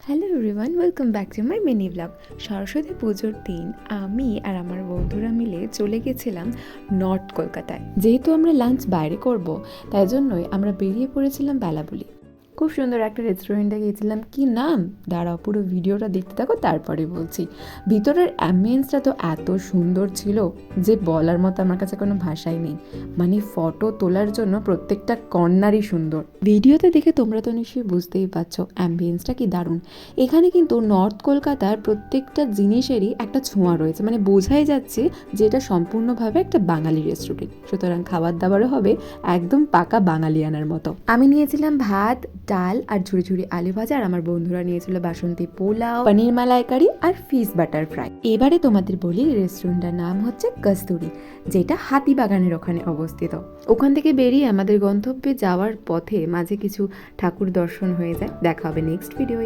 Hello everyone, welcome back to my mini blog. Saraswati পুজোর দিন আমি আর আমার বন্ধুরা মিলে চলে গেছিলাম নর্থ কলকাতায়। যেহেতু আমরা লাঞ্চ বাইরে করব, তাই জন্যই আমরা বেরিয়ে পড়েছিলাম বেলাবুলি। খুব সুন্দর একটা রেস্টুরেন্টে গিয়েছিলাম। কি নাম, দাঁড়াও পুরো ভিডিওটা দেখতে থাকো তারপরে বলছি। ভিতরের অ্যাম্বিয়েন্সটা তো এত সুন্দর ছিল যে বলার মতো আমার কাছে কোনো ভাষাই নেই। মানে ফটো তোলার জন্য প্রত্যেকটা কর্নারই সুন্দর। ভিডিওতে দেখে তোমরা তো নিশ্চয়ই বুঝতেই পারছো অ্যাম্বিয়েন্সটা কি দারুণ। এখানে কিন্তু নর্থ কলকাতার প্রত্যেকটা জিনিসেরই একটা ছোঁয়া রয়েছে, মানে বোঝাই যাচ্ছে যে এটা সম্পূর্ণভাবে একটা বাঙালি রেস্টুরেন্ট। সুতরাং খাবার দাবারও হবে একদম পাকা বাঙালিয়ানার মতো। আমি নিয়েছিলাম ভাত, ডাল আর ঝুড়ি ঝুড়ি আলু ভাজা, আর আমার বন্ধুরা নিয়েছিল বাসন্তী পোলাও, পনির মালাইকারি আর ফিশ বাটার ফ্রাই। এবারে তোমাদের বলি, রেস্টুরেন্টটার নাম হচ্ছে কস্তুরি, যেটা হাতিবাগানের ওখানে অবস্থিত। ওখান থেকে বেরিয়ে আমাদের গন্তব্যে যাওয়ার পথে মাঝে কিছু ঠাকুর দর্শন হয়ে যায়। দেখা হবে নেক্সট ভিডিওয়ে।